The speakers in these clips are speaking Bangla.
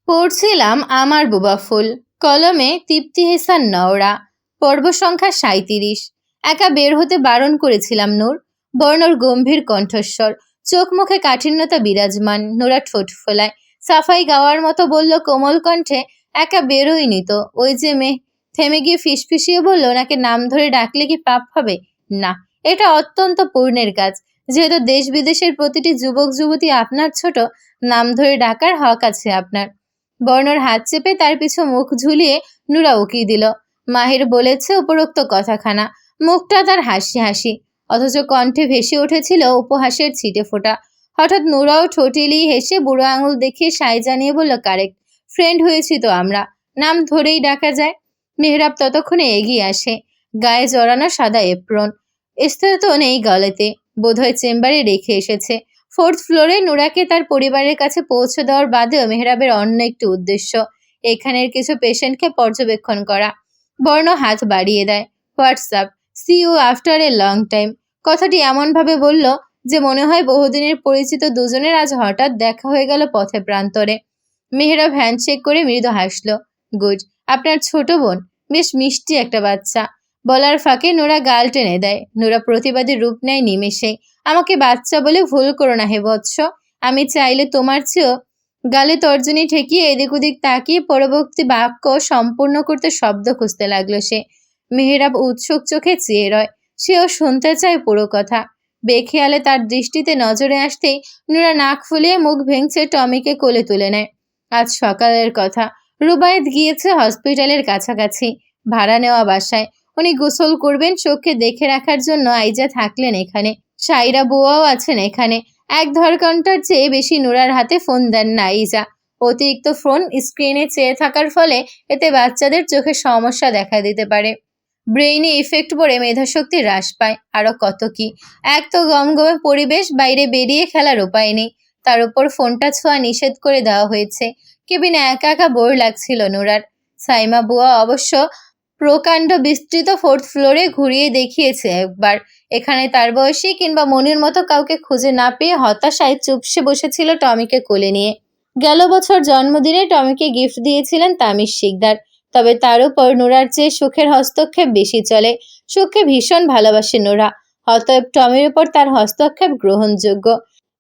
পড়ছিলাম আমার বোবা ফুল, কলমে তৃপ্তি হেসান নওরা। পর্ব সংখ্যা ৩৭। একা বের হতে বারণ করেছিলাম নূর। বর্ণর গম্ভীর কণ্ঠস্বর, চোখ মুখে কাঠিন্যতা বিরাজমান। নোরা ঠোঁট ফোলায়, সাফাই গাওয়ার মতো বলল কোমল কণ্ঠে, একা বেরোয়নি তো। ওই যে মেয়ে। থেমে গিয়ে ফিসফিসিয়ে বলল, ওনাকে নাম ধরে ডাকলে কি পাপ হবে? না, এটা অত্যন্ত পুণ্যের কাজ। যেহেতু দেশ বিদেশের প্রতিটি যুবক যুবতী আপনার ছোট, নাম ধরে ডাকার হক আছে আপনার। বর্ণর হাত চেপে তার পিছু মুখ ঝুলিয়ে নুরা উকিয়ে দিল। মাহির বলেছে উপরোক্ত কথাখানা। মুখটা তার হাসি হাসি, অথচ কণ্ঠে ভেসে উঠেছিল উপহাসের ছিটে ফোঁটা। হঠাৎ নুরাও ঠোঁটেলিয়ে হেসে বুড়ো আঙুল দেখিয়ে সাই জানিয়ে বলল, কারেক্ট, ফ্রেন্ড হয়েছি তো আমরা, নাম ধরেই ডাকা যায়। মেহরাব ততক্ষণে এগিয়ে আসে, গায়ে জড়ানো সাদা এপ্রন, স্থিত নেই গলেতে, বোধহয় চেম্বারে রেখে এসেছে। ফোর্থ ফ্লোরে নুরাকে তার পরিবারের কাছে পৌঁছে দেওয়ার বাদেও মেহরাবের অন্য একটি উদ্দেশ্য, এখানের কিছু পেশেন্টকে পর্যবেক্ষণ করা। বর্ণ হাত বাড়িয়ে দেয়। WhatsApp, see you after a long time. কথাটি এমনভাবে বলল যে মনে হয় বহুদিনের পরিচিত দুজনের আজ হঠাৎ দেখা হয়ে গেল পথে প্রান্তরে। মেহরাব হ্যান্ডশেক করে মৃদু হাসল। গুড, আপনার ছোট বোন বেশ মিষ্টি একটা বাচ্চা। বলার ফাঁকে নোরা গাল টেনে দেয়। নোরা প্রতিবাদী রূপ নেয় নিমেষে। আমাকে বাচ্চা বলে ভুল করো না হে বৎস। আমি চাইলে তোমার চেয়েও। গালে তর্জনী ঠেকিয়ে এদিক ওদিক তাকিয়ে পরবর্তী বাক্য সম্পূর্ণ করতে শব্দ খুঁজতে লাগলো সে। মেহরাব উৎসুক চোখে চেয়ে রয়, সেও শুনতে চায় পুরো কথা। বেখেয়ালে তার দৃষ্টিতে নজরে আসতেই নুরা নাক ফুলিয়ে মুখ ভেঙচে টমিকে কোলে তুলে নেয়। আজ সকালের কথা। রুবায়েত গিয়েছে হসপিটালের কাছাকাছি, ভাড়া নেওয়া বাসায়। উনি গোসল করবেন, চোখে দেখে রাখার জন্য আইজা থাকলেন এখানে। সাইরা বুয়াও আছেন এখানে। ১.৫ ঘন্টার চেয়ে বেশি নুরার হাতে ফোন দেন না আইজা। অতিরিক্ত ফোন স্ক্রিনে চেয়ে থাকার ফলে এতে বাচ্চাদের চোখে সমস্যা দেখা দিতে পারে। ব্রেইনে ইফেক্ট পড়ে মেধাশক্তি হ্রাস পায়, আরও কত কি। এক তো গমগমে পরিবেশ, বাইরে বেরিয়ে খেলার উপায় নেই। তার উপর ফোনটা ছোঁয়া নিষেধ করে দেওয়া হয়েছে। কেবিনে একা একা বোর লাগছিল নুরার। সাইমা বুয়া অবশ্য প্রকাণ্ড বিস্তৃত ফোর্থ ফ্লোরে ঘুরিয়ে দেখিয়েছে একবার। এখানে তার বয়সী কিংবা মনির মতো কাউকে খুঁজে না পেয়ে হতাশায় চুপসে বসেছিল টমিকে কোলে নিয়ে। গেল বছর জন্মদিনে টমিকে গিফট দিয়েছিলেন তামির শিকদার। তবে তার উপর নুরার চেয়ে সুখের হস্তক্ষেপ বেশি চলে। সুখকে ভীষণ ভালোবাসে নুরা, অতএব টমির উপর তার হস্তক্ষেপ গ্রহণযোগ্য।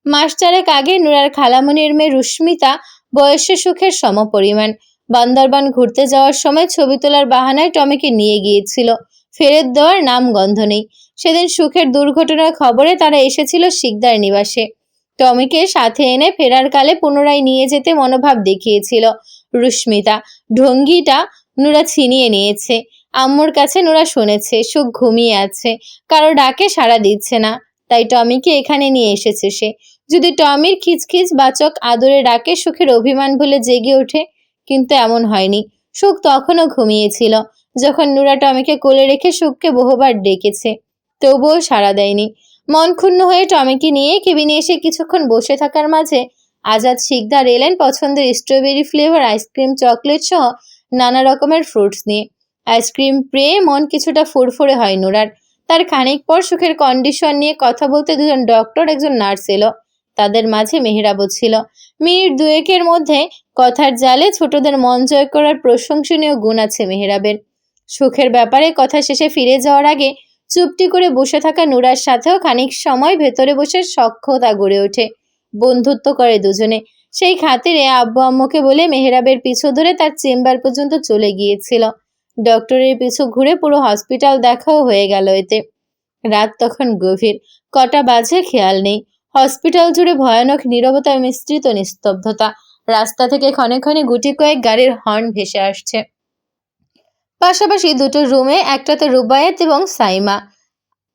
মাস ৪ আগে নুরার খালামণির মেয়ে রুস্মিতা বয়সে সুখের সমপরিমাণ। বান্দরবান ঘুরতে যাওয়ার সময় ছবি তোলার বাহানায় টমিকে নিয়ে গিয়েছিল। ফেরত দেওয়ার নাম গন্ধ নেই। সেদিন সুখের দুর্ঘটনার খবরে তারা এসেছিল শিকদার নিবাসে। টমিকে সাথে এনে ফেরার কালে পুনরায় নিয়ে যেতে মনোভাব দেখিয়েছিল রুস্মিতা। ঢঙ্গিটা নুরা ছিনিয়ে নিয়েছে। আম্মুর কাছে নুরা শুনেছে সুখ ঘুমিয়ে আছে, কারো ডাকে সাড়া দিচ্ছে না, তাই টমিকে এখানে নিয়ে এসেছে সে। যদি টমির খিচখিচ বাচক আদরে ডাকে সুখের অভিমান ভুলে জেগে ওঠে, কিন্তু এমন হয়নি। সুখ তখনও ঘুমিয়েছিল যখন নুরা টমিকে কোলে রেখে সুখকে বহুবার ডেকেছে, তবুও সাড়া দেয়নি। মন ক্ষুণ্ণ হয়ে টমিকে নিয়ে কেবিনে এসে কিছুক্ষণ বসে থাকার মাঝে আজাদ শিকদার এলেন পছন্দের স্ট্রবেরি ফ্লেভার আইসক্রিম, চকলেট সহ নানা রকমের ফ্রুটস নিয়ে। আইসক্রিম পেয়ে মন কিছুটা ফুরফুরে হয় নুরার। তার খানিক পর সুখের কন্ডিশন নিয়ে কথা বলতে দুজন ডক্টর, একজন নার্স এলো। তাদের মাঝে মেহরাবও ছিল। মিনিট দুয়েকের মধ্যে কথার জালে ছোটদের মন জয় করার প্রশংসনীয় গুণ আছে মেহরাবের। সুখের ব্যাপারে কথা শেষে ফিরে যাওয়ার আগে চুপটি করে বসে থাকা নুরার সাথেও খানিক সময় ভেতরে বসে সখ্যতা গড়ে ওঠে। বন্ধুত্ব করে দুজনে। সেই খাতিরে আব্বু আম্মুকে বলে মেহরাবের পিছু ধরে তার চেম্বার পর্যন্ত চলে গিয়েছিল। ডক্টরের পিছু ঘুরে পুরো হসপিটাল দেখাও হয়ে গেল এতে। রাত তখন গভীর। কটা বাজে খেয়াল নেই। হসপিটাল জুড়ে ভয়ানক নীরবতা, মিশ্রিত নিস্তব্ধতা। রাস্তা থেকে ক্ষণে ক্ষণে গুটি কয়েক গাড়ির হর্ন ভেসে আসছে। পাশাপাশি দুটো রুমে, একটাতে রুবায়েত এবং সাইমা।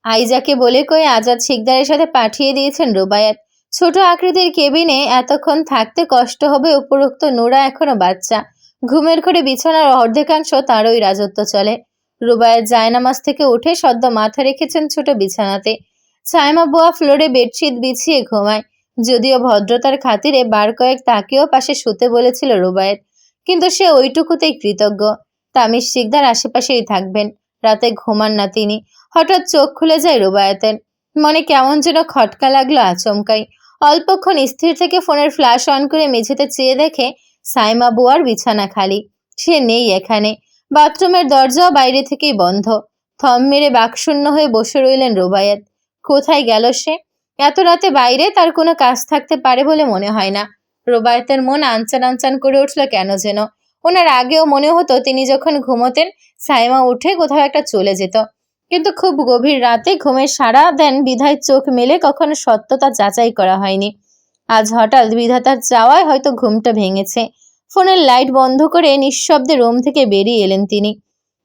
আইজাকে বলে কয়ে আজাদ শিকদারের সাথে পাঠিয়ে দিয়েছেন রুবায়েত। ছোট আকৃতির কেবিনে এতক্ষণ থাকতে কষ্ট হবে উপরোক্ত নুরা এখনো বাচ্চা। ঘুমের ঘরে বিছানার অর্ধেকাংশ তারই রাজত্ব চলে। রুবায়েত জায়নামাজ থেকে উঠে সদ্য মাথা রেখেছেন ছোট বিছানাতে। সাইমা বুয়া ফ্লোরে বেডশিট বিছিয়ে ঘুমায়। যদিও ভদ্রতার খাতিরে বার কয়েক তাকেও পাশে শুতে বলেছিল রুবায়েত, কিন্তু সে ওইটুকুতেই কৃতজ্ঞ। তামির শিকদার আশেপাশেই থাকবেন। রাতে ঘুমান না তিনি। হঠাৎ চোখ খুলে যায় রুবায়েতের। মনে কেমন যেন খটকা লাগলো আচমকাই। অল্পক্ষণ স্থির থেকে ফোনের ফ্ল্যাশ অন করে মেঝেতে চেয়ে দেখে সাইমা বুয়ার বিছানা খালি, সে নেই এখানে। বাথরুমের দরজাও বাইরে থেকেই বন্ধ। থম মেরে বাকশূন্য হয়ে বসে রইলেন রুবাইয়াত। কোথায় গেল সে? এত রাতে বাইরে তার কোনো কাজ থাকতে পারে বলে মনে হয় না। রুবাইয়াতের মন আনচান আনচান করে উঠল কেন যেন। ওনার আগেও মনে হতো তিনি যখন ঘুমোতেন সাইমা উঠে কোথাও একটা চলে যেত, কিন্তু খুব গভীর রাতে ঘুমের সাড়া দেন বিধায় চোখ মেলে কখনো সত্যতা যাচাই করা হয়নি। আজ হঠাৎ বিধাতার চাওয়ায় হয়তো ঘুমটা ভেঙেছে। ফোনের লাইট বন্ধ করে নিঃশব্দে রুম থেকে বেরিয়ে এলেন তিনি।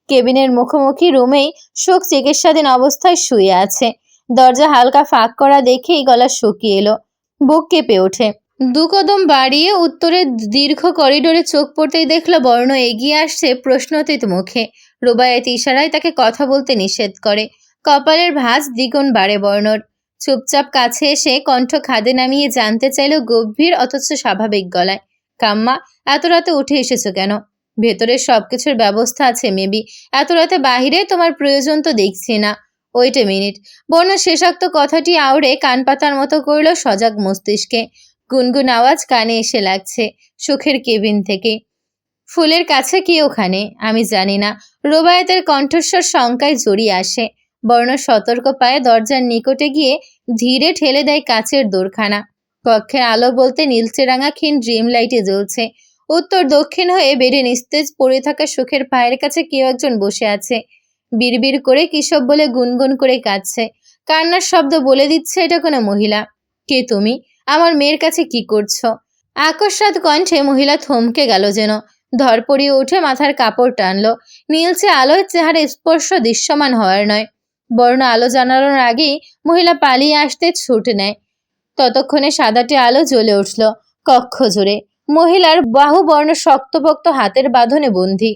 কেবিনের মুখোমুখি রুমেই শোক চিকিৎসাধীন অবস্থায় শুয়ে আছে। দরজা হালকা ফাঁক করা দেখেই গলা শুকিয়ে এলো, বুক কেঁপে ওঠে। দু কদম বাড়িয়ে উত্তরের দীর্ঘ করিডোরে চোখ পড়তেই দেখলো বর্ণ এগিয়ে আসছে প্রশ্নতীত মুখে। রুবাইয়াত ইশারায় তাকে কথা বলতে নিষেধ করে। কপালের ভাঁজ দ্বিগুণ বাড়ে বর্ণর। চুপচাপ কাছে এসে কণ্ঠ খাদে নামিয়ে জানতে চাইল গভীর অথচ স্বাভাবিক গলায়, কাম্মা, এত রাতে উঠে এসেছো কেন? ভেতরে সবকিছুর ব্যবস্থা আছে মেবি, এত রাতে বাহিরে তোমার প্রয়োজন তো দেখছি না। Wait a minute. বর্ণ শেষাক্ত কথাটি আউড়ে কান পাতার মতো করল সজাগ মস্তিষ্কে। গুনগুন আওয়াজ কানে এসে লাগছে সুখের কেবিন থেকে। ফুলের কাছে কি ওখানে? আমি জানি না। রুবাইয়াতের কণ্ঠস্বর শঙ্কায় জড়িয়ে আসে। বর্ণ সতর্ক পায়ে দরজার নিকটে গিয়ে ধীরে ঠেলে দেয় কাচের দোরখানা। কক্ষের আলো বলতে নীলচে রাঙা ক্ষীণ ড্রিম লাইটে জ্বলছে। উত্তর দক্ষিণ হয়ে বেডে নিস্তেজ পড়ে থাকা সুখের পায়ের কাছে কেউ একজন বসে আছে। বিড়বিড় করে কিসব বলে গুনগুন করে কাঁদছে। কান্নার শব্দ বলে দিচ্ছে এটা কোনো মহিলা। কে তুমি? আমার মেয়ের কাছে কি করছো? আকস্মাৎ কণ্ঠে মহিলা থমকে গেল যেন। ধরপড়িয়ে উঠে মাথার কাপড় টানলো। নীলচে আলোয় চেহারা স্পর্শ দৃশ্যমান হওয়ার নয়। বর্ণ আলো জানানোর আগেই মহিলা পালিয়ে আসতে ছুটে নেয়। ততক্ষণে সাদাটে আলো জ্বলে উঠল কক্ষ জুড়ে। মহিলার বাহুবর্ণ শক্তপোক্ত হাতের বাঁধনে বন্দী।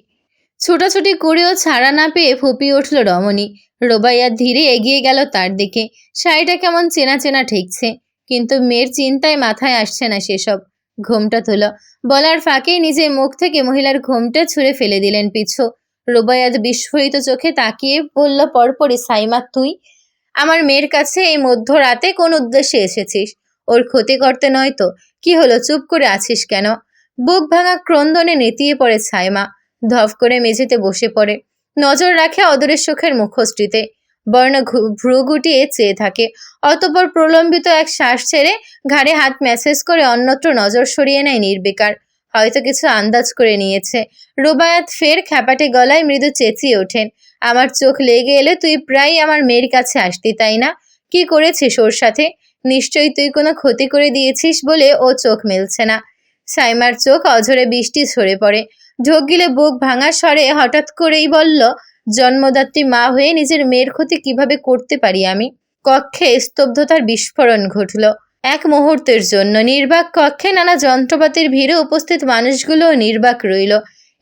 ছুটাছুটি করেও ছাড়া না পেয়ে ফুপিয়ে উঠল রমণী। রুবাইয়াত ধীরে এগিয়ে গেল তার দিকে। শাড়িটা কেমন চেনা চেনা ঠেকছে, কিন্তু মেয়ের চিন্তায় মাথায় আসছে না সেসব। ঘোমটা তুল। বলার ফাঁকেই নিজের মুখ থেকে মহিলার ঘোমটা ছুঁড়ে ফেলে দিলেন পিছু। রুবাইয়াত বিস্ফোরিত চোখে তাকিয়ে বলল পরপরই, সাইমা তুই আমার মেয়ের কাছে এই মধ্যরাতে কোন উদ্দেশ্যে এসেছিস? ওর ক্ষতি করতে নয় তো? কি হলো, চুপ করে আছিস কেন? বুক ভাঙা ক্রন্দনে নেতিয়ে পড়ে সাইমা। ধপ করে মেঝেতে বসে পড়ে। নজর রাখে অদূরের সুখের মুখশ্রীতে। বর্ণ ভ্রু গুটিয়ে চেয়ে থাকে। অতঃপর প্রলম্বিত এক শ্বাস ছেড়ে ঘাড়ে হাত ম্যাসেজ করে অন্যত্র নজর সরিয়ে নেয় নির্বিকার। হয়তো কিছু আন্দাজ করে নিয়েছে। রুবাইয়াত ফের খ্যাপাটে গলায় মৃদু চেঁচিয়ে ওঠেন, আমার চোখ লেগে এলে তুই প্রায় আমার মেয়ের কাছে আসতি তাই না? কি করেছিস ওর সাথে? নিশ্চয়ই তুই কোনো ক্ষতি করে দিয়েছিস বলে ও চোখ মেলছে না। সাইমার চোখ অঝরে বৃষ্টি ঝরে পড়ে। ঢোক গিলে বুক ভাঙা স্বরে হঠাৎ করেই বলল, জন্মদাত্রী মা হয়ে নিজের মেয়ের ক্ষতি কিভাবে করতে পারি আমি? কক্ষে স্তব্ধতার বিস্ফোরণ ঘটল। এক মুহূর্তের জন্য নির্বাক কক্ষে নানা যন্ত্রপাতির ভিড়ে উপস্থিত মানুষগুলোও নির্বাক রইল।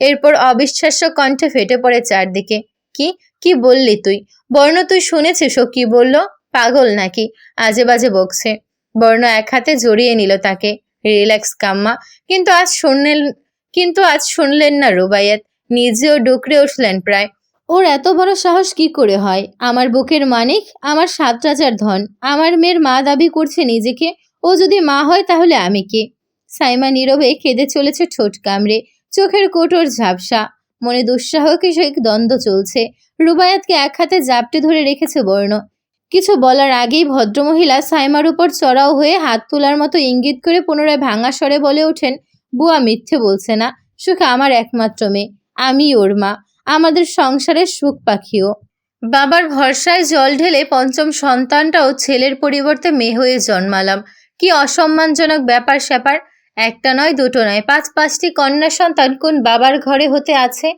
এরপর অবিশ্বাস্য কণ্ঠে ফেটে পড়ে চারদিকে, কি কি বললি তুই? বর্ণ তুই শুনেছিস ও কি বলল? পাগল নাকি? আজে বাজে বকছে। বর্ণ এক হাতে জড়িয়ে নিল তাকে। রিল্যাক্স কাম্মা। কিন্তু আজ শুনলেন না রুবাইয়াত। নিজেও ডুকরে উঠলেন প্রায়। ওর এত বড় সাহস কি করে হয়? আমার বুকের মানিক, আমার 7 রাজার ধন, আমার মেয়ের মা দাবি করছে নিজেকে। ও যদি মা হয় তাহলে আমি কে? সাইমা নীরবে কেঁদে চলেছে ঠোঁট কামড়ে। চোখের কোটর ঝাপসা। মনে দুঃসাহসিক দ্বন্দ্ব চলছে। রুবাইয়াতকে এক হাতে জাপটে ধরে রেখেছে বর্ণ। কিছু বলার আগেই ভদ্রমহিলা সাইমার উপর চড়াও হয়ে হাত তোলার মতো ইঙ্গিত করে পুনরায় ভাঙা স্বরে বলে ওঠেন, বুয়া মিথ্যে বলছে না। সুখ আমার একমাত্র মেয়ে, আমি ওর মা, আমাদের সংসারের সুখ পাখিও। বাবার ভরসায় জল ঢেলে পঞ্চম সন্তানটাও ছেলের পরিবর্তে মেয়ে হয়ে জন্মালাম। কি অসম্মানজনক ব্যাপার স্যাপার! একটা নয় দুটো নয়, 5টি কন্যা সন্তান কোন বাবার ঘরে হতে আছে?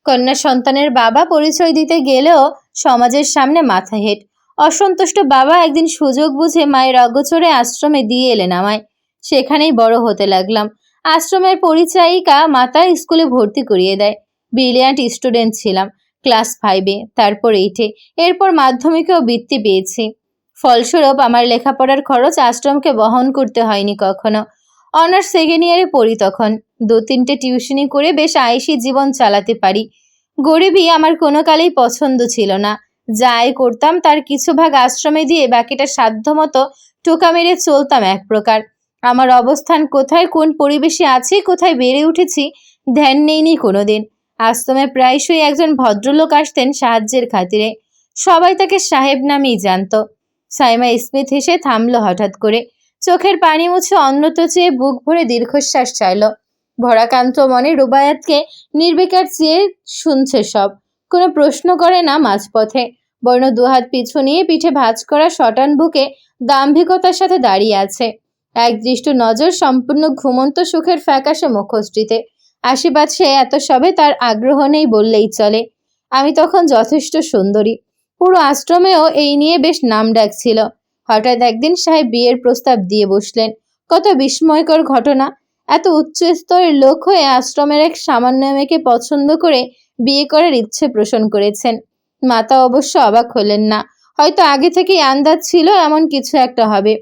কন্যা সন্তানের বাবা পরিচয় দিতে গেলেও সমাজের সামনে মাথা হেঁট। অসন্তুষ্ট বাবা একদিন সুযোগ বুঝে মায়ের অগোচরে আশ্রমে দিয়ে এলেন আমায়। সেখানেই বড় হতে লাগলাম। আশ্রমের পরিচায়িকা মাতা স্কুলে ভর্তি করিয়ে দেয়। ব্রিলিয়ান্ট স্টুডেন্ট ছিলাম। ক্লাস 5-এ, তারপর 8-এ, এরপর মাধ্যমিকেও বৃত্তি পেয়েছি। ফলস্বরূপ আমার লেখাপড়ার খরচ আশ্রমকে বহন করতে হয়নি কখনো। অনার্স 2nd ইয়ারে পড়ি তখন। 2-3টে টিউশনি করে বেশ আয়েশি জীবন চালাতে পারি। গরিবই আমার কোনো কালেই পছন্দ ছিল না। যা আয় করতাম তার কিছু ভাগ আশ্রমে দিয়ে বাকিটা সাধ্যমতো টোকা মেরে চলতাম এক প্রকার। আমার অবস্থান কোথায়, কোন পরিবেশে আছি, কোথায় বেড়ে উঠেছি ধ্যান নেইনি কোনোদিন। আশ্রমে প্রায়শই একজন ভদ্রলোক আসতেন সাহায্যের খাতিরে। সবাই তাকে সাহেব নামেই জানত। সাইমা স্মিথ হেসে থামলো হঠাৎ করে। চোখের পানি মুছে অন্যত্র চেয়ে বুক ভরে দীর্ঘশ্বাস ছাড়ল। ভরাকান্ত মনে রুবায়াতকে নির্বিকার চেয়ে শুনছে সব। কোনো প্রশ্ন করে না মাঝপথে। বর্ণ দুহাত পিছু নিয়ে পিঠে ভাঁজ করা শটান বুকে দাম্ভিকতার সাথে দাঁড়িয়ে আছে। একদৃষ্ট নজর সম্পূর্ণ ঘুমন্ত সুখের ফ্যাকাশে মুখশ্রীতে। আশীর্বাদ সে এত সবে তার আগ্রহ নেই বললেই চলে। আমি তখন যথেষ্ট সুন্দরী। পুরো আশ্রমেও এই নিয়ে বেশ নামডাক ছিল। হঠাৎ একদিন সাহেব বিয়ের প্রস্তাব দিয়ে বসলেন। কত বিস্ময়কর ঘটনা! এত উচ্চ স্তরের লোক হয়ে আশ্রমের এক সামান্য মেয়েকে পছন্দ করে বিয়ে করার ইচ্ছে পোষণ করেছেন। মাতা অবশ্য অবাক হলেন না। হয়তো আগে থেকেই আন্দাজ ছিল এমন কিছু একটা হবে।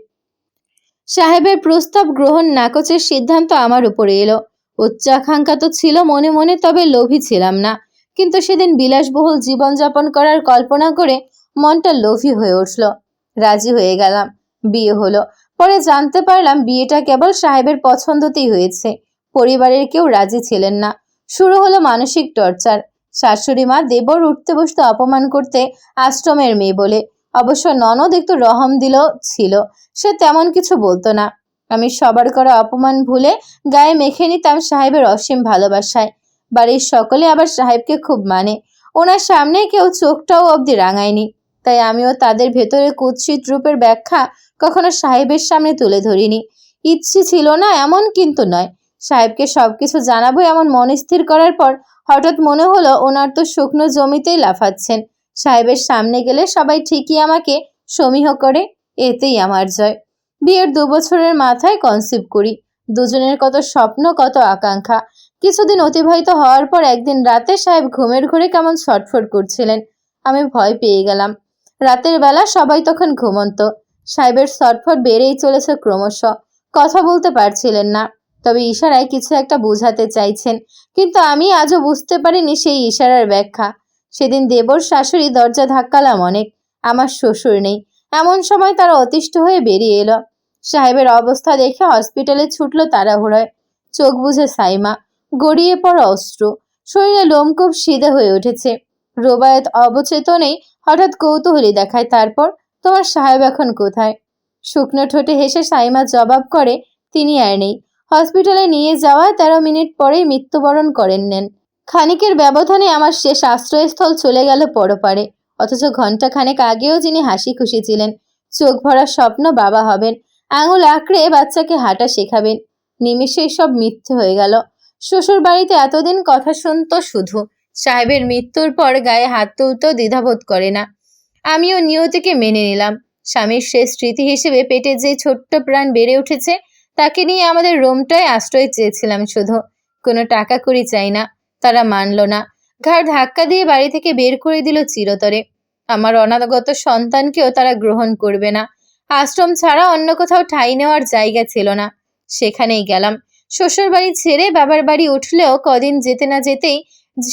সাহেবের প্রস্তাব গ্রহণ নাকচের সিদ্ধান্ত আমার উপরে এলো। উচ্চাকাঙ্ক্ষা তো ছিল মনে মনে, তবে লোভী ছিলাম না। কিন্তু সেদিন বিলাসবহুল জীবনযাপন করার কল্পনা করে মনটা লোভী হয়ে উঠল। রাজি হয়ে গেলাম। বিয়ে হলো। পরে জানতে পারলাম বিয়েটা কেবল সাহেবের পছন্দতেই হয়েছে। পরিবারের কেউ রাজি ছিলেন না। শুরু হলো মানসিক টর্চার। শাশুড়ি মা দেবর উঠতে বসতে অপমান করতে আশ্রমের মেয়ে বলে। অবশ্য ননদ একটু রহম দিল ছিল। সে তেমন কিছু বলতো না। আমি সবার করা অপমান ভুলে গায়ে মেখে নিতাম সাহেবের অসীম ভালোবাসায়। বাড়ির সকলে আবার সাহেবকে খুব মানে। ওনার সামনে কেউ চোখটাও অবধি রাঙায়নি। তাই আমিও তাদের ভেতরে কুৎসিত রূপের ব্যাখ্যা কখনো সাহেবের সামনে তুলে ধরিনি। ইচ্ছে ছিল না এমন কিন্তু নয়। সাহেবকে সবকিছু জানাবো এমন মন স্থির করার পর হঠাৎ মনে হলো ওনার তো শুকনো জমিতেই লাফাচ্ছেন। সাহেবের সামনে গেলে সবাই ঠিকই আমাকে সমীহ করে। এতেই আমার জয়। বিয়ের 2 বছরের মাথায় কনসিভ করি। দুজনের কত স্বপ্ন, কত আকাঙ্ক্ষা। কিছুদিন অতিবাহিত হওয়ার পর একদিন রাতে সাহেব ঘুমের ঘোরে কেমন ছটফট করছিলেন। আমি ভয় পেয়ে গেলাম। রাতের বেলা সবাই তখন ঘুমন্ত। সাহেবের ছটফট বেড়েই চলেছে ক্রমশ। কথা বলতে পারছিলেন না, তবে ইশারায় কিছু একটা বোঝাতে চাইছেন। কিন্তু আমি আজও বুঝতে পারিনি সেই ইশারার ব্যাখ্যা। সেদিন দেবর শাশুড়ি দরজা ধাক্কালাম অনেক। আমার শ্বশুর নেই। এমন সময় তারা অতিষ্ঠ হয়ে বেরিয়ে এলো। সাহেবের অবস্থা দেখে হসপিটালে ছুটল তাড়াহুড়োয়। চোখ বুঝে সাইমা, গড়িয়ে পড়া অশ্রু, শরীরে লোমকূপ সিধে হয়ে উঠেছে। রুবায়েত অবচেতনেই হঠাৎ কৌতূহলী দেখায়। তারপর, তোমার সাহেব এখন কোথায়? শুকনো ঠোঁটে হেসে সাইমা জবাব করে, তিনি আর নেই। হসপিটালে নিয়ে যাওয়া 13 মিনিট পরেই মৃত্যুবরণ করেন নেন। খানিকের ব্যবধানে আমার শেষ আশ্রয়স্থল চলে গেল পরপারে। অথচ ঘণ্টাখানেক আগেও যিনি হাসি খুশি ছিলেন, চোখ ভরা স্বপ্ন বাবা হবেন, আঙুল আঁকড়ে বাচ্চাকে হাঁটা শেখাবেন, নিমেষেই সব মিথ্যে হয়ে গেল। শ্বশুর বাড়িতে এতদিন কথা শুনতো শুধু। সাহেবের মৃত্যুর পর গায়ে হাত তুলতেও দ্বিধাবোধ করে না। আমিও নিয়তিকে মেনে নিলাম। স্বামীর শেষ স্মৃতি হিসেবে পেটে যে ছোট্ট প্রাণ বেড়ে উঠেছে, তাকে নিয়ে আমাদের রুমটায় আশ্রয় চেয়েছিলাম শুধু। কোনো টাকা কড়ি চাই না। তারা মানল না। ঘাড় ধাক্কা দিয়ে বাড়ি থেকে বের করে দিল চিরতরে। আমার অনাগত সন্তানকেও তারা গ্রহণ করবে না। আশ্রম ছাড়া অন্য কোথাও ঠাঁই নেওয়ার জায়গা ছিল না। সেখানেই গেলাম। শ্বশুর বাড়ি ছেড়ে বাবার বাড়ি উঠলেও কদিন যেতে না যেতেই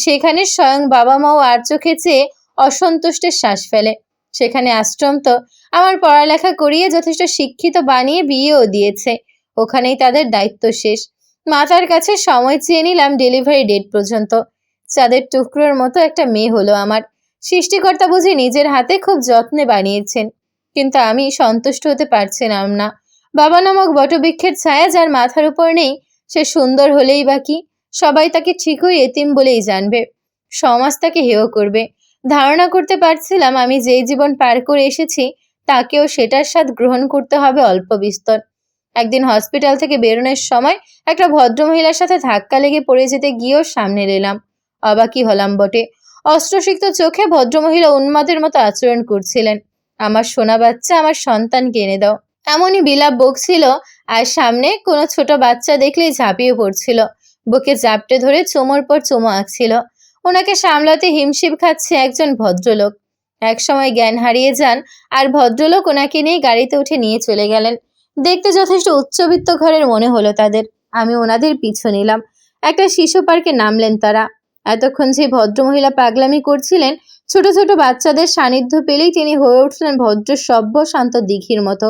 সেখানে স্বয়ং বাবা মাও আর চোখে চেয়ে অসন্তুষ্টের শ্বাস ফেলে। সেখানে আশ্রম তো আমার পড়ালেখা করিয়ে যথেষ্ট শিক্ষিত বানিয়ে বিয়েও দিয়েছে। ওখানেই তাদের দায়িত্ব শেষ। মাতার কাছে সময় চেয়ে নিলাম ডেলিভারি ডেট পর্যন্ত। চাঁদের টুকরোর মতো একটা মেয়ে হলো আমার। সৃষ্টিকর্তা বুঝি নিজের হাতে খুব যত্নে বানিয়েছেন। কিন্তু আমি সন্তুষ্ট হতে পারছিলাম না। বাবা নামক বটবৃক্ষের ছায়া যার মাথার উপর নেই, সে সুন্দর হলেই বা কি? সবাই তাকে ঠিকই এতিম বলেই জানবে। সমাজ তাকে হেয় করবে। ধারণা করতে পারছিলাম আমি যেই জীবন পার করে এসেছি, তাকেও সেটার স্বাদ গ্রহণ করতে হবে অল্প বিস্তর। একদিন হসপিটাল থেকে বেরোনোর সময় একটা ভদ্রমহিলার সাথে ধাক্কা লেগে পড়ে যেতে গিয়েও সামনে এলাম। অবাকই হলাম বটে। অস্ত্রসিক্ত চোখে ভদ্রমহিলা উন্মাদের মতো আচরণ করছিলেন। আমার সোনা বাচ্চা, আমার সন্তানকে এনে দাও, এমনই বিলাপ বকছিল। আর সামনে কোনো ছোট বাচ্চা দেখলেই ঝাঁপিয়ে পড়ছিল। বুকে জাপটে ধরে চোমর পর চোমো আঁকছিল। ওনাকে সামলাতে হিমশিম খাচ্ছে একজন ভদ্রলোক। একসময় জ্ঞান হারিয়ে যান, আর ভদ্রলোক ওনাকে নিয়ে গাড়িতে উঠে নিয়ে চলে গেলেন। দেখতে যথেষ্ট উচ্চবিত্ত ঘরের মনে হলো তাদের। আমি ওনাদের পিছু নিলাম। একটা শিশু পার্কে নামলেন তারা। এতক্ষণ যে ভদ্রমহিলা পাগলামি করছিলেন, ছোট ছোট বাচ্চাদের সান্নিধ্য পেলেই তিনি হয়ে উঠলেন ভদ্র সভ্য শান্ত দিঘির মতো।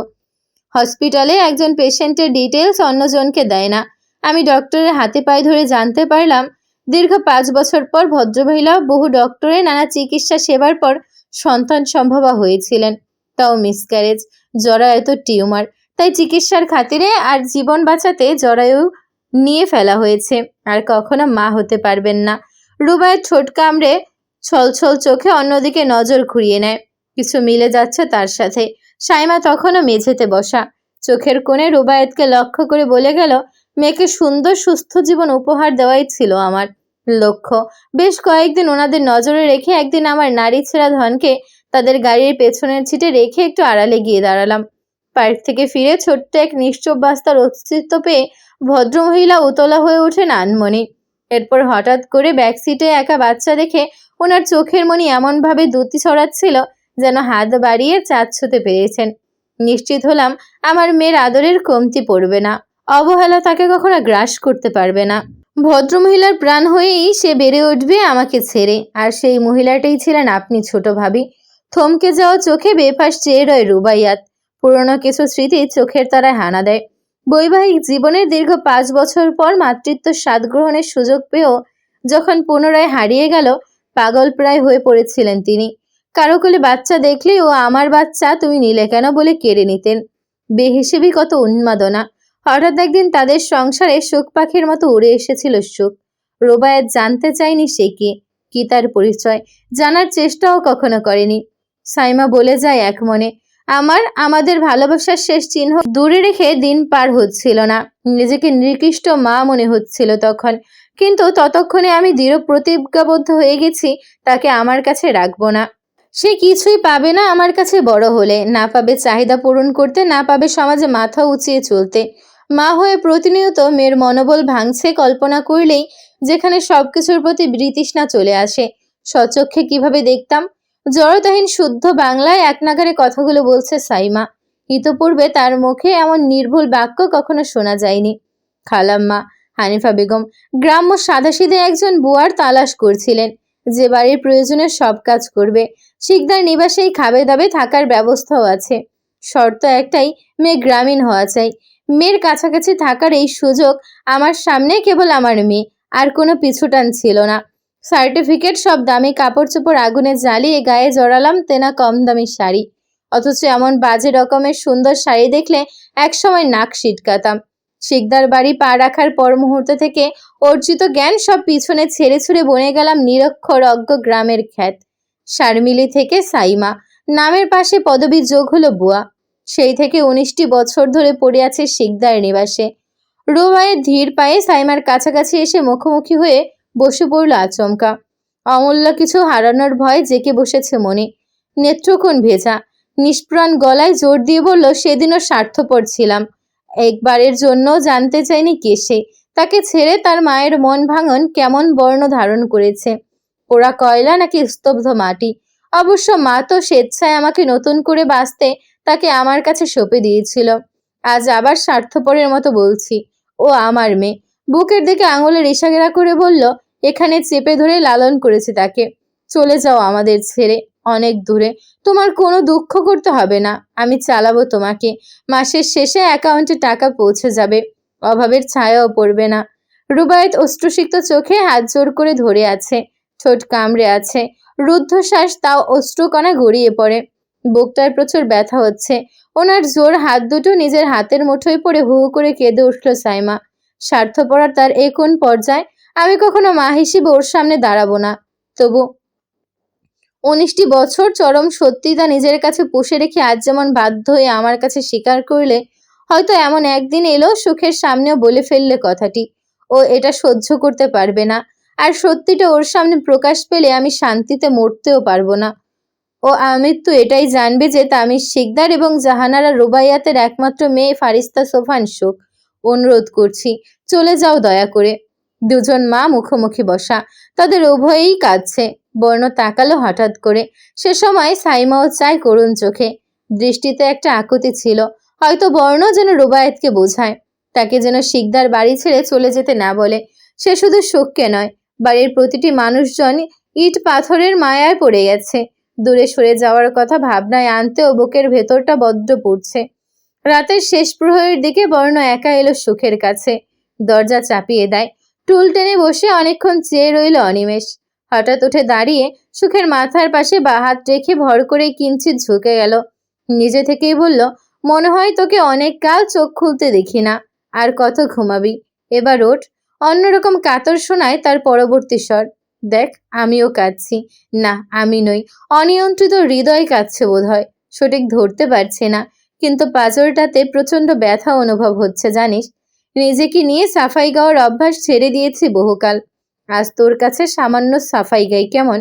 হসপিটালে একজন পেশেন্টের ডিটেলস অন্যজনকে দেয় না। আমি ডক্টরের হাতে পায়ে ধরে জানতে পারলাম দীর্ঘ 5 বছর পর ভদ্রমহিলা বহু ডক্টরের নানা চিকিৎসা সেবার পর সন্তান সম্ভবা হয়েছিলেন, তাও মিসক্যারেজ, জরায়ুত টিউমার। তাই চিকিৎসার খাতিরে আর জীবন বাঁচাতে জরায়ু নিয়ে ফেলা হয়েছে, আর কখনো মা হতে পারবেন না। রুবাইয়ের ঠোঁট কামড়ে ছলছল চোখে অন্যদিকে নজর ঘুরিয়ে নেয়। কিছু মিলে যাচ্ছে তার সাথে। সাইমা তখনও মেঝেতে বসা, চোখের কোণে রুবায়েতকে লক্ষ্য করে বলে গেল, মেয়েকে সুন্দর সুস্থ জীবন উপহার দেওয়াই ছিল আমার লক্ষ্য। বেশ কয়েকদিন ওনাদের নজরে রেখে একদিন আমার নারী ছেঁড়া ধনকে তাদের গাড়ির পেছনের সিটে রেখে একটু আড়ালে গিয়ে দাঁড়ালাম। পার্ক থেকে ফিরে ছোট্ট এক নিশ্চুপ বাস্তার অস্তিত্ব পেয়ে ভদ্রমহিলা উতলা হয়ে ওঠেন আনমনে। এরপর হঠাৎ করে ব্যাক সিটে একা বাচ্চা দেখে ওনার চোখের মনি এমনভাবে দ্যুতি ছড়াচ্ছিল যেন হাত বাড়িয়ে চাঁদ ছুঁতে পেরেছেন। নিশ্চিত হলাম আমার মেয়ের আদরের কমতি পড়বে না, অবহেলা তাকে কখনো গ্রাস করতে পারবে না। ভদ্রমহিলার প্রাণ হয়েই সে বেড়ে উঠবে আমাকে ছেড়ে, আর সেই মহিলাটাই ছিলেন আপনি ছোট ভাবি। থমকে যাওয়া চোখে বেফাস চেয়ে রয় রুবাইয়াত। পুরনো কিছু স্মৃতি চোখের তারায় হানা দেয়। বৈবাহিক জীবনের দীর্ঘ 5 বছর পর মাতৃত্ব স্বাদ গ্রহণের সুযোগ পেয়েও যখন পুনরায় হারিয়ে গেল, পাগল প্রায় হয়ে পড়েছিলেন তিনি। কারো কোলে বাচ্চা দেখলেই ও আমার বাচ্চা, তুমি নিলে কেন বলে কেড়ে নিতেন। বেহিসেবি কত উন্মাদনা। হঠাৎ একদিন তাদের সংসারে সুখ পাখির মতো উড়ে এসেছিল সুখ। রুবায়েত জানতে চায়নি সে কে, কি তার পরিচয়, জানার চেষ্টাও কখনো করেনি। সাইমা বলে যায় এক মনে, আমাদের ভালোবাসার শেষ চিহ্ন দূরে রেখে দিন পার হচ্ছিল না। নিজেকে নিকৃষ্ট মা মনে হচ্ছিল তখন, কিন্তু ততক্ষণে আমি দৃঢ় প্রতিজ্ঞাবদ্ধ হয়ে গেছি তাকে আমার কাছে রাখবো না। সে কিছুই পাবে না আমার কাছে বড় হলে, না পাবে চাহিদা পূরণ করতে, না পাবে সমাজে মাথা উঁচিয়ে চলতে। মা হয়ে প্রতিনিয়ত মেয়ের মনোবল ভাঙছে কল্পনা করলেই যেখানে সবকিছুর প্রতি বিতৃষ্ণা চলে আসে। স্বচক্ষে কিভাবে দেখতাম। জড়তাহীন শুদ্ধ বাংলায় এক নাগারে কথাগুলো বলছে সাইমা। ইতপূর্বে তার মুখে এমন নির্ভুল বাক্য কখনো শোনা যায়নি। খালাম্মা হানিফা বেগম গ্রাম্য সাদাসিধে একজন বুয়ার তালাশ করছিলেন, যে বাড়ির প্রয়োজনে সব কাজ করবে। শিকদার নিবাসেই খাবে দাবে থাকার ব্যবস্থাও আছে। শর্ত একটাই, মেয়ে গ্রামীণ হওয়া চাই। মেয়ের কাছাকাছি থাকার এই সুযোগ আমার সামনে কেবল আমার মেয়ে, আর কোনো পিছুটান ছিল না। সার্টিফিকেট, সব দামি কাপড় চোপড় আগুনে জ্বালিয়ে গায়ে জড়ালাম তেনা কম দামি শাড়ি। অথচ এমন বাজে রকমের সুন্দর শাড়ি দেখলে একসময় নাক সিটকাতাম। শিকদার বাড়ি পা রাখার পর মুহূর্ত থেকে অর্জিত জ্ঞান সব পিছনে ছেড়ে ছুড়ে বনে গেলাম নিরক্ষর অজ্ঞ গ্রামের খ্যাত। শারমিলি থেকে সাইমা, নামের পাশে পদবী যোগ হলো বুয়া। সেই থেকে 19টি বছর ধরে পড়ে আছে শিকদার নিবাসে। রুবায়ের ধীর পায়ে সাইমার কাছাকাছি এসে মুখোমুখি হয়ে বসে পড়ল আচমকা। অমূল্য কিছু হারানোর ভয় জেঁকে বসেছে মনে। নেত্রকোণ ভেজা, নিষ্প্রাণ গলায় জোর দিয়ে বলল, সেদিনও স্বার্থপর ছিলাম। একবারের জন্য জানতে চাইনি কে সে, তাকে ছেড়ে তার মায়ের মন ভাঙন কেমন বর্ণ ধারণ করেছে, পোড়া কয়লা নাকি স্তব্ধ মাটি। অবশ্য মা তো স্বেচ্ছায় আমাকে নতুন করে বাঁচতে তাকে আমার কাছে সঁপে দিয়েছিল। আজ আবার স্বার্থপরের মতো বলছি, ও আমার মেয়ে। বুকের দিকে আঙুলের ইশারা করে বলল, এখানে চেপে ধরে লালন করেছি তাকে। চলে যাও আমাদের ছেড়ে, অনেক দূরে। তোমার কোনো দুঃখ করতে হবে না, আমি চালাবো তোমাকে। মাসের শেষে অ্যাকাউন্টে টাকা পৌঁছে যাবে, অভাবের ছায়াও পড়বে না। রুবায়েত অশ্রুসিক্ত চোখে হাত জোর করে ধরে আছে, ঠোঁট কামড়ে আছে, রুদ্ধশ্বাস, তাও অশ্রুকণা গড়িয়ে পড়ে। বুকটার প্রচুর ব্যথা হচ্ছে। ওনার জোর হাত দুটো নিজের হাতের মুঠোয় পড়ে হু হু করে কেঁদে উঠল সাইমা। স্বার্থপরার তার এ কোন পর্যায়। আমি কখনো মা হিসেবে ওর সামনে দাঁড়াবো না। তবু 19টি বছর চরম সত্যিটা নিজের কাছে পুষে রেখে আজ যেমন বাধ্য হয়ে আমার কাছে স্বীকার করলে, হয়তো এমন একদিন এলো সুখের সামনেও বলে ফেললে কথাটি। ও এটা সহ্য করতে পারবে না, আর সত্যিটা ওর সামনে প্রকাশ পেলে আমি শান্তিতে মরতেও পারবো না। ও আমৃত্যু এটাই জানবে যে তামিজ শিকদার এবং জাহানারা রুবাইয়াতের একমাত্র মেয়ে ফারিস্তা সোফান সুখ। অনুরোধ করছি, চলে যাও দয়া করে। দুজন মা মুখোমুখি বসা, তাদের উভয়েই কাঁদছে। বর্ণ তাকালো হঠাৎ করে। সে সময় সাইমাও চায় করুণ চোখে। দৃষ্টিতে একটা আকুতি ছিল। হয়তো বর্ণ যেন রুবায়েতকে বোঝায়, তাকে যেন শিকদার বাড়ি ছেড়ে চলে যেতে না বলে। সে শুধু সুখকে নয়, বাড়ির প্রতিটি মানুষজন ইট পাথরের মায়ায় পড়ে গেছে। দূরে সরে যাওয়ার কথা ভাবনায় আনতেও বুকের ভেতরটা বড্ড পড়ছে। রাতের শেষ প্রহরের দিকে বর্ণ একা এলো সুখের কাছে। দরজা চাপিয়ে দেয়। টুল টেনে বসে অনেকক্ষণ চেয়ে রইল অনিমেষ। হঠাৎ উঠে দাঁড়িয়ে সুখের মাথার পাশে বা হাত রেখে ভর করে কিঞ্চিত ঝুঁকে গেল। নিজে থেকেই বলল, মনে হয় তোকে অনেক কাল চোখ খুলতে দেখি না। আর কত ঘুমাবি, এবার ওঠ। অন্যরকম কাতর শোনায় তার পরবর্তী স্বর। দেখ, আমিও কাঁদছি। না, আমি নই, অনিয়ন্ত্রিত হৃদয় কাঁদছে বোধহয়। সঠিক ধরতে পারছে না, কিন্তু পাঁজরটাতে প্রচন্ড ব্যথা অনুভব হচ্ছে জানিস। নিজেকে নিয়ে সাফাই গাওয়ার অভ্যাস ছেড়ে দিয়েছি বহুকাল। আজ তোর কাছে সামান্য সাফাই গাই কেমন?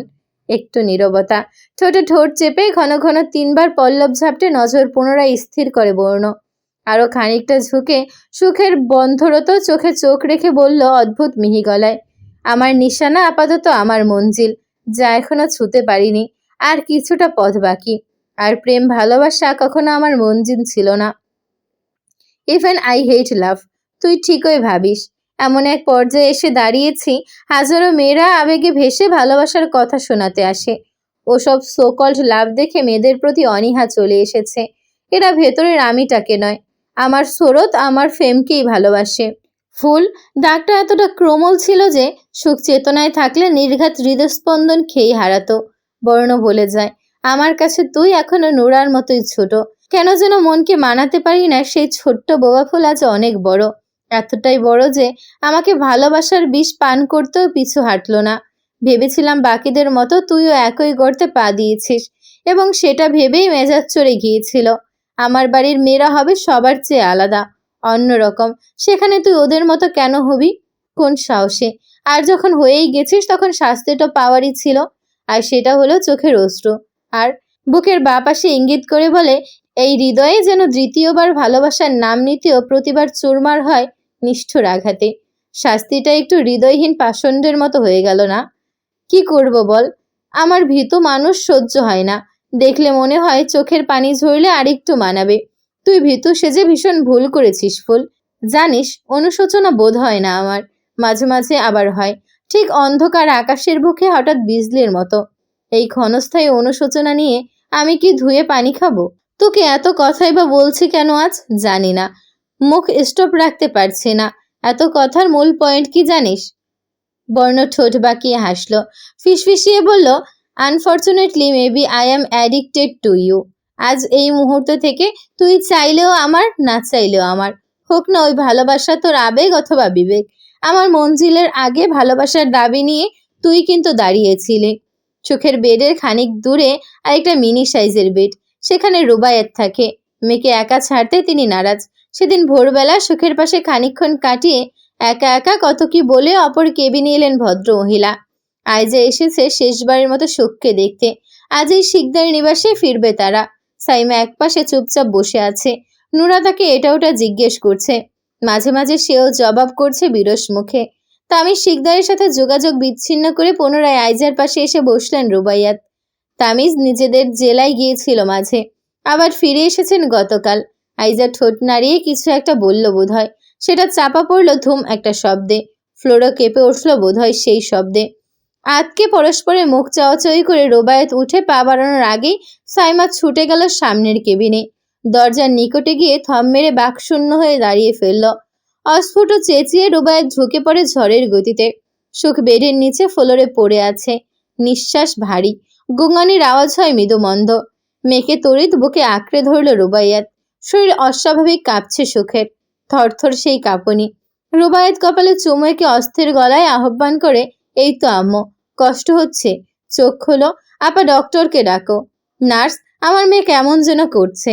একটু নীরবতা। ঠোঁটে ঠোঁট চেপে ঘন ঘন 3বার পল্লব ঝাপটে নজর পুনরায় স্থির করে বর্ণ। আরো খানিকটা ঝুঁকে সুখের বন্ধরত চোখে চোখ রেখে বলল অদ্ভুত মিহি গলায়, আমার নিশানা আপাতত আমার মঞ্জিল, যা এখনো ছুঁতে পারিনি। আর কিছুটা পথ বাকি। আর প্রেম ভালোবাসা কখনো আমার মঞ্জিল ছিল না। ইভেন আই হেট লাভ। তুই ঠিকই ভাবিস। এমন এক পর্যায়ে এসে দাঁড়িয়েছি, হাজারো মেয়েরা আবেগে ভেসে ভালোবাসার কথা শোনাতে আসে। ওসব সোকল্ড লাভ দেখে মেয়েদের প্রতি অনীহা চলে এসেছে। এরা ভেতরের আমিটাকে নয়, আমার স্রোত, আমার ফেমকেই ভালোবাসে। ফুল, ডাকটা এতটা ক্রমল ছিল যে সুখ চেতনায় থাকলে নির্ঘাত হৃদস্পন্দন খেয়ে হারাতো। বর্ণ বলে যায়, আমার কাছে তুই এখনো নোরার মতোই ছোট। কেন যেন মনকে মানাতে পারি না সেই ছোট্ট বোবা ফুল আজ অনেক বড়। এতটাই বড় যে আমাকে ভালোবাসার বিষ পান করতেও পিছু হাঁটলো না। ভেবেছিলাম বাকিদের মতো তুইও একই গর্তে পা দিয়েছিস, এবং সেটা ভেবেই মেজাজ চড়ে গিয়েছিল। আমার বাড়ির মেয়েরা হবে সবার চেয়ে আলাদা, অন্যরকম। সেখানে তুই ওদের মতো কেন হবি? কোন সাহসে? আর যখন হয়েই গেছিস তখন শাস্তিটা পাওয়ারই ছিল। আর সেটা হলো চোখের অশ্রু। আর বুকের বাঁ পাশে ইঙ্গিত করে বলে, এই হৃদয়ে যেন দ্বিতীয়বার ভালোবাসার নাম নিতেও প্রতিবার চুরমার হয় নিষ্ঠুর আঘাতে। শাস্তিটা একটু হৃদয়হীন পাষণ্ডের মতো হয়ে গেল না? কি করব বল? আমার ভীতু মানুষ সহ্য হয় না। দেখলে মনে হয় চোখের পানি ঝরলে আরেকটু মানাবে। তুই ভীতু সেজে ভীষণ ভুল করেছিস ফুল। জানিস, অনুশোচনা বোধ হয় না আমার। মাঝে মাঝে আবার হয়, ঠিক অন্ধকার আকাশের বুকে হঠাৎ বিজলির মতো। এই ক্ষণস্থায়ী অনুশোচনা নিয়ে আমি কি ধুয়ে পানি খাবো? তোকে এত কথাই বা বলছি কেন আজ, জানি না। মুখ স্টপ রাখতে পারছি না। এত কথার মূল পয়েন্ট কি জানিস? বর্ণ ঠোঁট বাঁকিয়ে হাসল, ফিসফিসিয়ে বলল, unfortunately maybe I am addicted to you. আজ এই মুহূর্ত থেকে তুই চাইলেও আমার, না চাইলেও আমার। হোক না ওই ভালোবাসা তোর আবেগ অথবা বিবেক, আমার মঞ্জিলের আগে ভালোবাসার দাবি নিয়ে তুই কিন্তু দাঁড়িয়েছিলি। চোখের বেডের খানিক দূরে আরেকটা মিনি সাইজের বেড, সেখানে রুবায়েত থাকে। মেয়েকে একা ছাড়তে তিনি নারাজ। সেদিন ভোরবেলা সুখের পাশে খানিকক্ষণ কাটিয়ে একা একা কত কি বলে অপর কেবিনে এলেন ভদ্র মহিলা। আইজা এসেছে শেষবারের মতো সুখকে দেখতে। আজ এই শিকদার নিবাসে ফিরবে তারা। সাইমা একপাশে চুপচাপ বসে আছে। নুরা তাকে এটা ওটা জিজ্ঞেস করছে। মাঝে মাঝে সেও জবাব করছে বিরস মুখে। তামিজ শিকদারের সাথে যোগাযোগ বিচ্ছিন্ন করে পুনরায় আইজার পাশে এসে বসলেন রুবাইয়াত। তামিজ নিজেদের জেলায় গিয়েছিল মাঝে, আবার ফিরে এসেছেন গতকাল। আইজা ঠোঁট নাড়িয়ে কিছু একটা বলল বোধহয়। সেটা চাপা পড়ল ধুম একটা শব্দে। ফ্লোরও কেঁপে উঠল বোধহয় সেই শব্দে। আতকে পরস্পরের মুখ চাওয়াচাওয়ি করে রুবায়েত উঠে পা বাড়ানোর আগেই সাইমা ছুটে গেল সামনের কেবিনে। দরজার নিকটে গিয়ে থম মেরে বাকশূন্য হয়ে দাঁড়িয়ে ফেলল। অস্ফুট চেঁচিয়ে রুবায়েত ঝুঁকে পড়ে ঝড়ের গতিতে। সুখ বেডের নিচে ফ্লোরে পড়ে আছে, নিঃশ্বাস ভারী। গুঙানির আওয়াজ হয় মৃদুমন্দ। মেয়েকে তড়িৎ বুকে আঁকড়ে ধরল রুবাইয়াত। শরীর অস্বাভাবিক কাঁপছে সুখের, থরথর সেই কাঁপুনি। রুবায়েত কপালে চুমু এঁকে অস্থির গলায় আহ্বান করে, এই তো আম্মু, কষ্ট হচ্ছে? চোখ খোলো। আপা ডক্টরকে ডাকো। নার্স, আমার মেয়ে কেমন যেন করছে।